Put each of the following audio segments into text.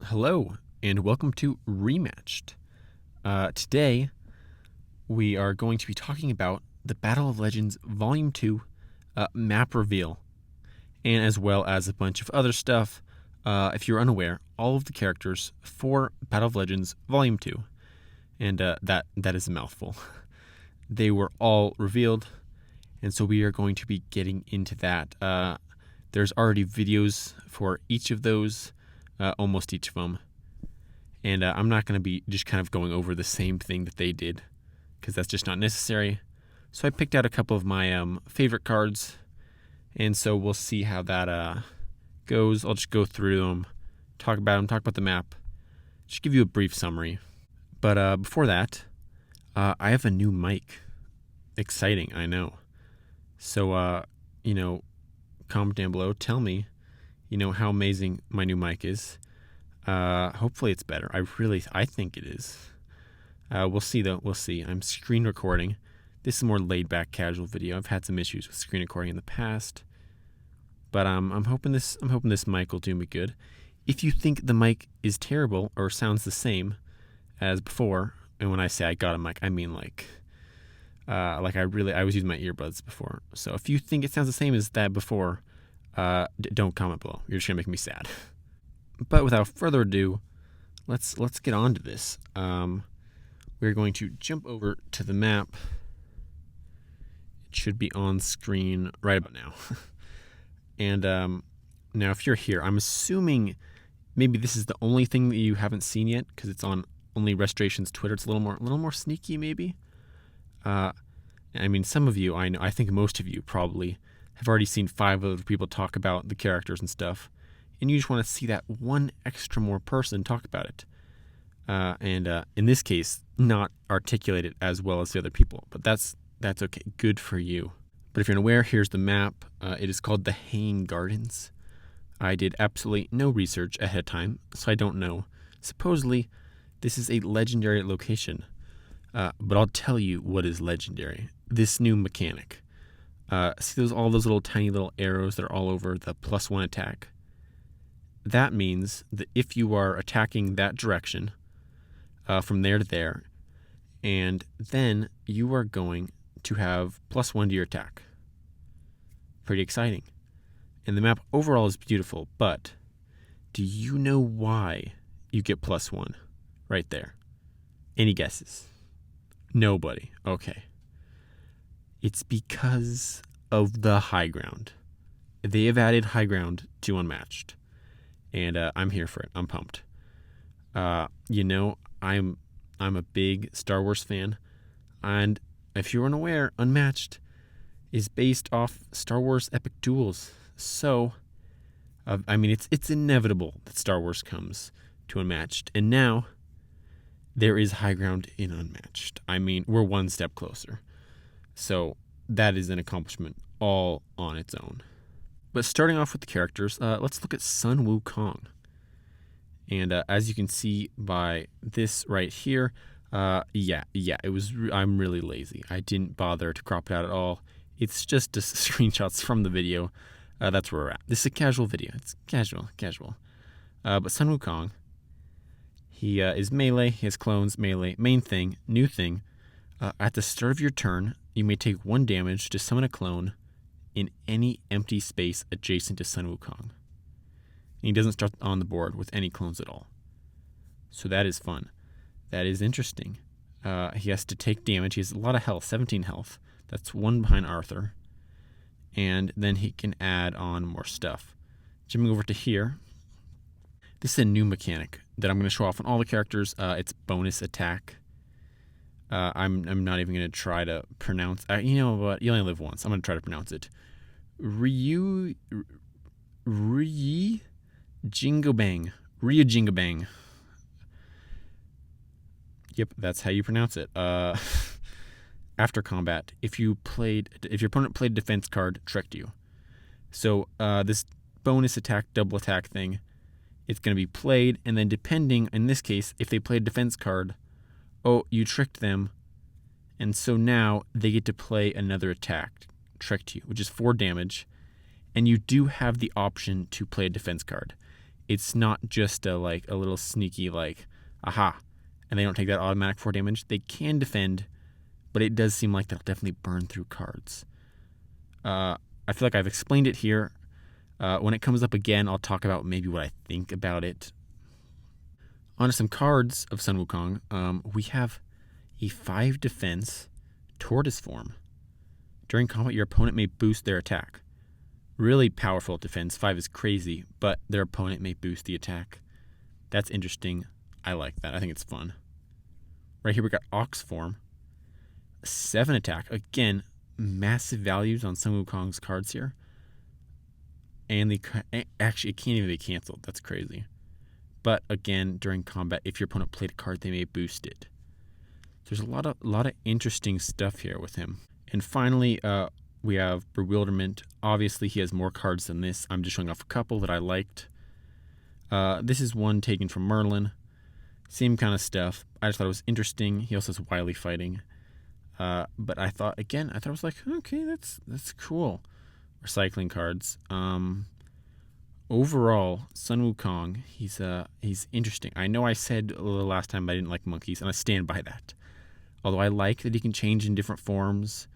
Hello, and welcome to Rematched. Today, we are going to be talking about the Battle of Legends Volume 2 map reveal, and as well as a bunch of other stuff. If you're unaware, all of the characters for Battle of Legends Volume 2, and that is a mouthful. They were all revealed, and so we are going to be getting into that. There's already videos for each of those. Almost each of them. And I'm not going to be just kind of going over the same thing that they did, because that's just not necessary. So I picked out a couple of my favorite cards, and so we'll see how that goes. I'll just go through them, talk about the map, just give you a brief summary. But before that, I have a new mic. Exciting, I know. So, comment down below, tell me, how amazing my new mic is. Hopefully it's better. I think it is. We'll see though. We'll see. I'm screen recording. This is a more laid back, casual video. I've had some issues with screen recording in the past, but I'm hoping this mic will do me good. If you think the mic is terrible or sounds the same as before, and when I say I got a mic, I mean I was using my earbuds before. So if you think it sounds the same as that before, don't comment below. You're just gonna make me sad. But without further ado, let's get on to this. We're going to jump over to the map. It should be on screen right about now. And now, if you're here, I'm assuming maybe this is the only thing that you haven't seen yet, because it's on only Restoration's Twitter. It's a little more sneaky, maybe. Some of you, I think most of you probably have already seen 5 other people talk about the characters and stuff, and you just want to see that one extra more person talk about it. And in this case, not articulate it as well as the other people, but that's okay. Good for you. But if you're unaware, here's the map. It is called the Haying Gardens. I did absolutely no research ahead of time, so I don't know. Supposedly, this is a legendary location, but I'll tell you what is legendary. This new mechanic. See all those little tiny little arrows that are all over the +1 attack? That means that if you are attacking that direction, from there to there, and then you are going to have +1 to your attack. Pretty exciting. And the map overall is beautiful, but do you know why you get +1 right there? Any guesses? Nobody. Okay. It's because of the high ground. They have added high ground to Unmatched, and I'm here for it. I'm pumped. I'm a big Star Wars fan, and if you're unaware, Unmatched is based off Star Wars epic duels. So, it's inevitable that Star Wars comes to Unmatched, and now there is high ground in Unmatched. We're one step closer. So that is an accomplishment all on its own. But starting off with the characters, let's look at Sun Wukong. And as you can see by this right here, I'm really lazy. I didn't bother to crop it out at all. It's just screenshots from the video. That's where we're at. This is a casual video. It's casual. But Sun Wukong, he is melee. He has clones, melee. Main thing, new thing. At the start of your turn, you may take 1 damage to summon a clone in any empty space adjacent to Sun Wukong. And he doesn't start on the board with any clones at all. So that is fun. That is interesting. He has to take damage. He has a lot of health, 17 health. That's 1 behind Arthur. And then he can add on more stuff. Jumping over to here. This is a new mechanic that I'm going to show off on all the characters. It's bonus attack. I'm not even going to try to pronounce. You know what? You only live once. I'm going to try to pronounce it. Ryu Jingabang. Ryu Jingabang. Yep, that's how you pronounce it. After combat, if your opponent played a defense card, tricked you. So this bonus attack, double attack thing, it's going to be played, and then depending, in this case, if they played a defense card, you tricked them, and so now they get to play another attack, tricked you, which is 4 damage, and you do have the option to play a defense card. it's not just a little sneaky aha, and they don't take that automatic 4 damage. They can defend, but it does seem like they'll definitely burn through cards. I feel like I've explained it here. When it comes up again, I'll talk about maybe what I think about it. On to some cards of Sun Wukong. We have a 5 defense Tortoise form. During combat, your opponent may boost their attack. Really powerful defense. 5 is crazy, but their opponent may boost the attack. That's interesting. I like that. I think it's fun. Right here we got Ox form. 7 attack. Again, massive values on Sun Wukong's cards here. And actually, it can't even be canceled. That's crazy. But again, during combat, if your opponent played a card, they may boost it. There's a lot of interesting stuff here with him. And finally, we have Bewilderment. Obviously, he has more cards than this. I'm just showing off a couple that I liked. This is one taken from Merlin. Same kind of stuff. I just thought it was interesting. He also has Wily Fighting. But I thought it was like, okay, that's cool. Recycling cards. Overall, Sun Wukong, he's interesting. I know I said the last time I didn't like monkeys, and I stand by that. Although I like that he can change in different forms.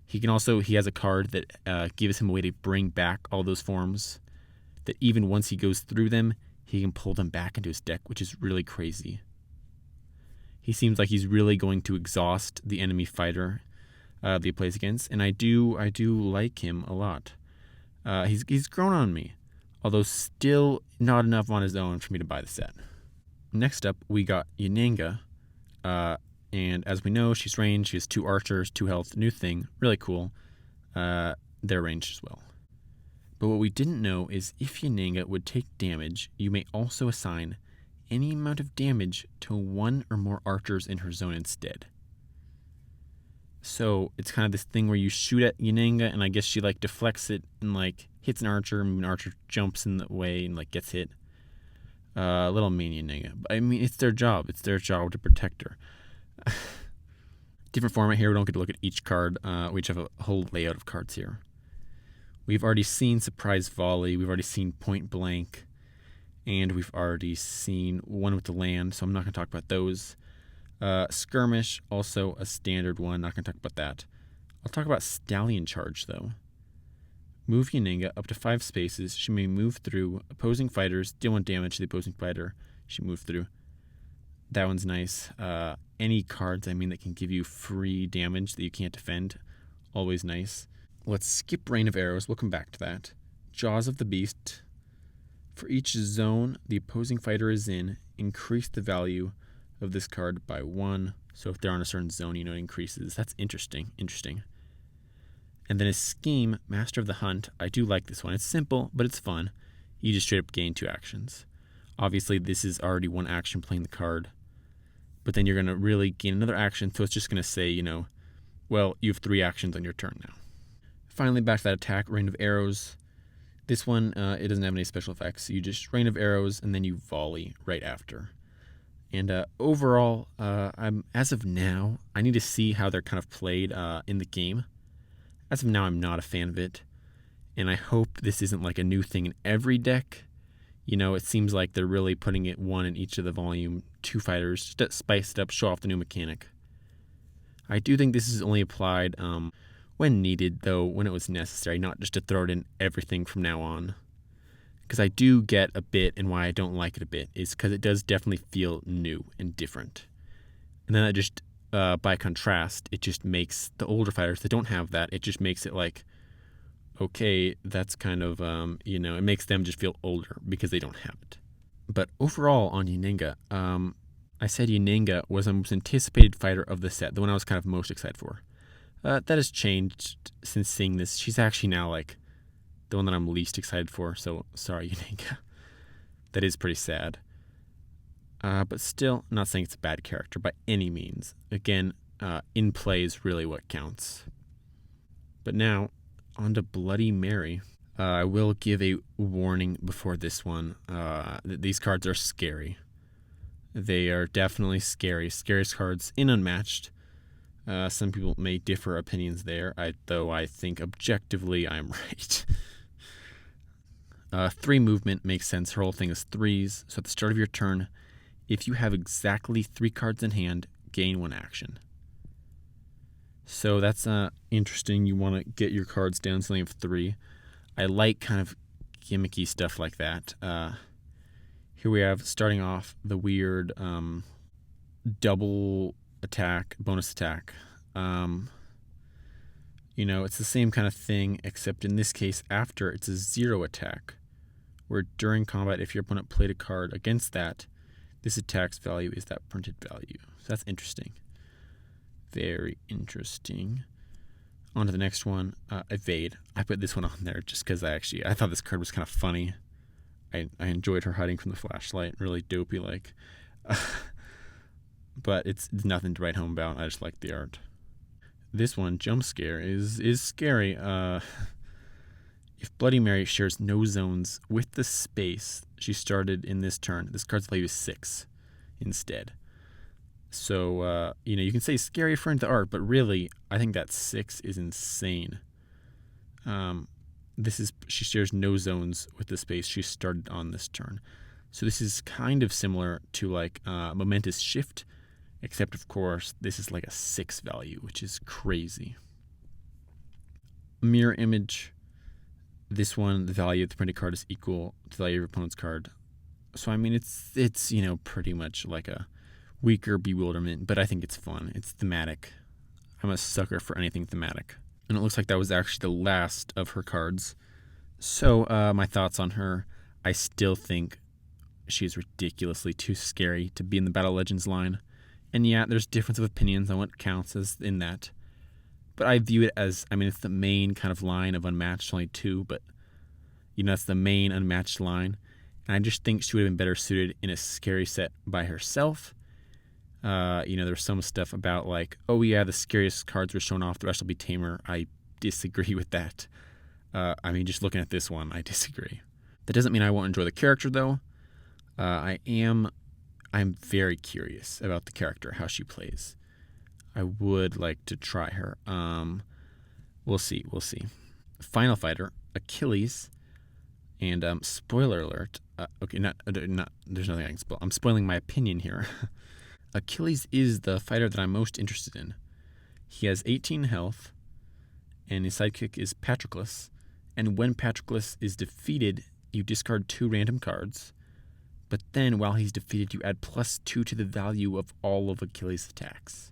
He has a card that gives him a way to bring back all those forms. That even once he goes through them, he can pull them back into his deck, which is really crazy. He seems like he's really going to exhaust the enemy fighter that he plays against, and I do like him a lot. He's grown on me, although still not enough on his own for me to buy the set. Next up, we got Yanenga. And as we know, she's ranged. She has 2 archers, 2 health. New thing. Really cool. They're ranged as well. But what we didn't know is if Yanenga would take damage, you may also assign any amount of damage to 1 or more archers in her zone instead. So it's kind of this thing where you shoot at Yanenga, and I guess she deflects it and hits an archer, and an archer jumps in the way and gets hit. Little mean Yanenga. But I mean, it's their job. It's their job to protect her. Different format here. We don't get to look at each card. We just have a whole layout of cards here. We've already seen Surprise Volley. We've already seen Point Blank. And we've already seen one with the land, so I'm not going to talk about those. Skirmish, also a standard one. Not going to talk about that. I'll talk about Stallion Charge, though. Move Yanenga up to 5 spaces. She may move through opposing fighters, deal 1 damage to the opposing fighter she moved through. That one's nice. Any cards, that can give you free damage that you can't defend. Always nice. Let's skip Rain of Arrows. We'll come back to that. Jaws of the Beast. For each zone the opposing fighter is in, increase the value of this card by 1. So if they're on a certain zone, it increases. That's interesting. And then a Scheme, Master of the Hunt. I do like this one. It's simple, but it's fun. You just straight up gain 2 actions. Obviously, this is already 1 action playing the card. But then you're going to really gain another action, so it's just going to say, you have 3 actions on your turn now. Finally, back to that attack, Rain of Arrows. This one, it doesn't have any special effects. You just Rain of Arrows, and then you volley right after. And overall, as of now, I need to see how they're kind of played in the game. As of now, I'm not a fan of it. And I hope this isn't a new thing in every deck. It seems like they're really putting it 1 in each of the volume 2 fighters, just to spice it up, show off the new mechanic. I do think this is only applied when needed, though, when it was necessary, not just to throw it in everything from now on. Because I do get a bit, and why I don't like it a bit, is because it does definitely feel new and different. And then that just, by contrast, it just makes the older fighters that don't have that, it just makes it okay, that's kind of, it makes them just feel older because they don't have it. But overall on Yanenga, I said Yanenga was the most anticipated fighter of the set, the one I was kind of most excited for. That has changed since seeing this. She's actually now the one that I'm least excited for, so sorry Yanenga. That is pretty sad. But still, I'm not saying it's a bad character by any means. Again, in play is really what counts. But now, on to Bloody Mary. I will give a warning before this one. These cards are scary. They are definitely scary. Scariest cards in Unmatched. Some people may differ opinions there, though I think objectively I'm right. 3 movement makes sense. Her whole thing is 3s. So at the start of your turn, if you have exactly 3 cards in hand, gain 1 action. So that's interesting. You want to get your cards down so you have 3. I like kind of gimmicky stuff like that. Here we have, starting off, the weird double attack, bonus attack. It's the same kind of thing, except in this case, after, it's a 0 attack, where during combat, if your opponent played a card against that, this attack's value is that printed value. So that's interesting. Very interesting. On to the next one, Evade. I put this one on there just because I thought this card was kind of funny. I enjoyed her hiding from the flashlight, really dopey-like. But it's nothing to write home about. I just like the art. This one, Jump Scare, is scary. If Bloody Mary shares no zones with the space she started in this turn, this card's value is 6 instead. So, you can say scary for the art, but really, I think that 6 is insane. She shares no zones with the space she started on this turn. So this is kind of similar to like Momentous Shift, except of course, this is like a 6 value, which is crazy. Mirror Image. This one, the value of the printed card is equal to the value of your opponent's card. So, I mean, it's pretty much like a weaker Bewilderment, but I think it's fun. It's thematic. I'm a sucker for anything thematic. And it looks like that was actually the last of her cards. So, my thoughts on her. I still think she's ridiculously too scary to be in the Battle Legends line. And yeah, there's difference of opinions on what counts as in that. But I view it as, it's the main kind of line of Unmatched, only 2, but, that's the main Unmatched line. And I just think she would have been better suited in a scary set by herself. There's some stuff about like, oh yeah, the scariest cards were shown off, the rest will be tamer. I disagree with that. Just looking at this one, I disagree. That doesn't mean I won't enjoy the character though. I'm very curious about the character, how she plays. I would like to try her. We'll see. Final fighter, Achilles, and spoiler alert. Not. There's nothing I can spoil. I'm spoiling my opinion here. Achilles is the fighter that I'm most interested in. He has 18 health, and his sidekick is Patroclus. And when Patroclus is defeated, you discard 2 random cards. But then, while he's defeated, you add +2 to the value of all of Achilles' attacks.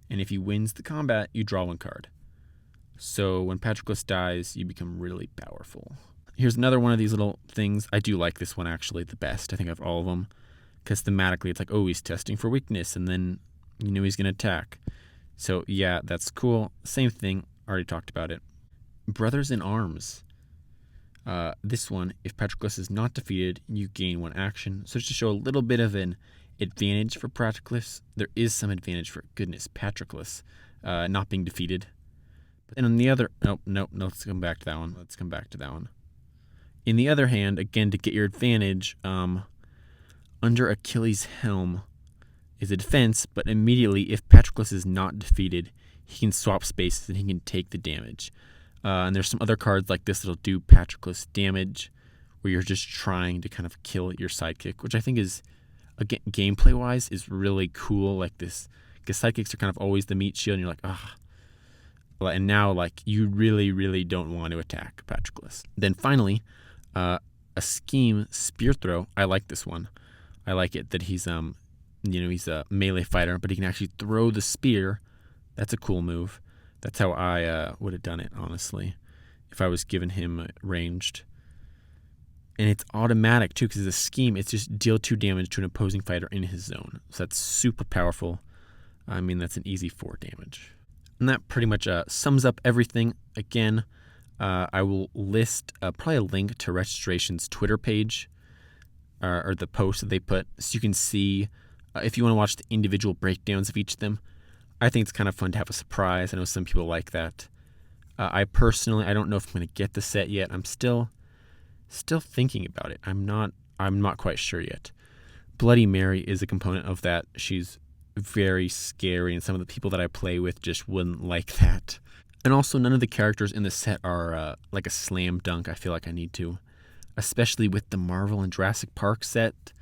And if he wins the combat, you draw 1 card. So when Patroclus dies, you become really powerful. Here's another one of these little things. I do like this one, actually, the best, I think, of all of them. Because thematically, it's like, oh, he's testing for weakness, and then he's going to attack. So, yeah, that's cool. Same thing. Already talked about it. Brothers in Arms. This one, if Patroclus is not defeated, you gain 1 action. So just to show a little bit of an advantage for Patroclus, there is some advantage for, Patroclus not being defeated. But then on the other... No, let's come back to that one. In the other hand, again, to get your advantage, under Achilles' helm is a defense, but immediately, if Patroclus is not defeated, he can swap spaces and he can take the damage. And there's some other cards like this that'll do Patroclus damage, where you're just trying to kind of kill your sidekick, which I think is, again, gameplay-wise, is really cool. Like this, because sidekicks are kind of always the meat shield, and you're like, ah. And now, like, you really, really don't want to attack Patroclus. Then finally, a scheme spear throw. I like this one. I like it that he's he's a melee fighter, but he can actually throw the spear. That's a cool move. That's how I would have done it, honestly, if I was given him ranged. And it's automatic, too, because it's a scheme. It's just deal 2 damage to an opposing fighter in his zone. So that's super powerful. That's an easy 4 damage. And that pretty much sums up everything. Again, I will list probably a link to Registration's Twitter page, or the post that they put, so you can see if you want to watch the individual breakdowns of each of them. I think it's kind of fun to have a surprise. I know some people like that. I personally, I don't know if I'm going to get the set yet. I'm still thinking about it. I'm not quite sure yet. Bloody Mary is a component of that. She's very scary, and some of the people that I play with just wouldn't like that. And also, none of the characters in the set are like a slam dunk. I feel like I need to. especially with the Marvel and Jurassic Park set,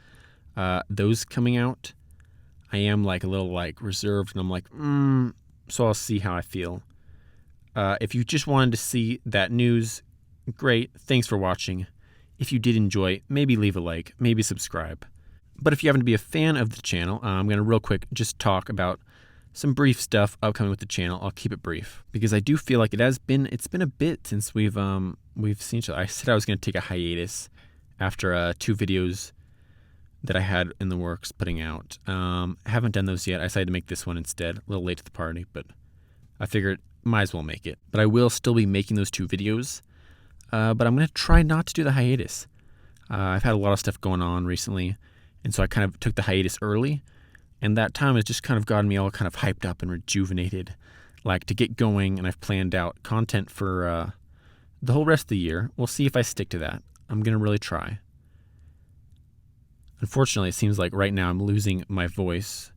those coming out. I am like a little like reserved, and I'm like, so I'll see how I feel. If you just wanted to see that news, great. Thanks for watching. If you did enjoy, maybe leave a like, maybe subscribe. But if you happen to be a fan of the channel, I'm going to real quick just talk about some brief stuff upcoming with the channel. I'll keep it brief because I do feel like it's been a bit since we've seen each other. I said I was going to take a hiatus after 2 videos that I had in the works putting out. Haven't done those yet. I decided to make this one instead. A little late to the party, but I figured might as well make it. But I will still be making those 2 videos. But I'm going to try not to do the hiatus. I've had a lot of stuff going on recently, and so I kind of took the hiatus early. And that time has just kind of gotten me all kind of hyped up and rejuvenated, like to get going. And I've planned out content for the whole rest of the year. We'll see if I stick to that. I'm going to really try. Unfortunately, it seems like right now I'm losing my voice.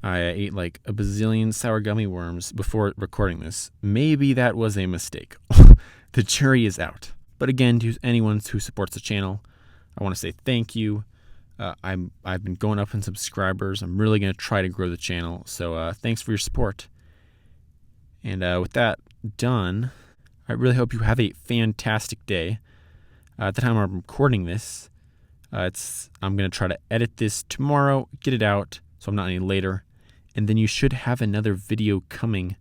I ate like a bazillion sour gummy worms before recording this. Maybe that was a mistake. The jury is out. But again, to anyone who supports the channel, I want to say thank you. I've been going up in subscribers. I'm really going to try to grow the channel. So thanks for your support. And with that done, I really hope you have a fantastic day. At the time I'm recording this, I'm going to try to edit this tomorrow, get it out so I'm not any later. And then you should have another video coming.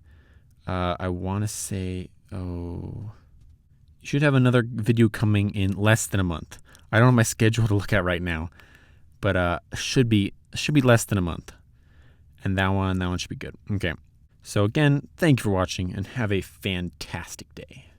I want to say, you should have another video coming in less than a month. I don't have my schedule to look at right now, but should be less than a month. And that one should be good. Okay. So again, thank you for watching and have a fantastic day.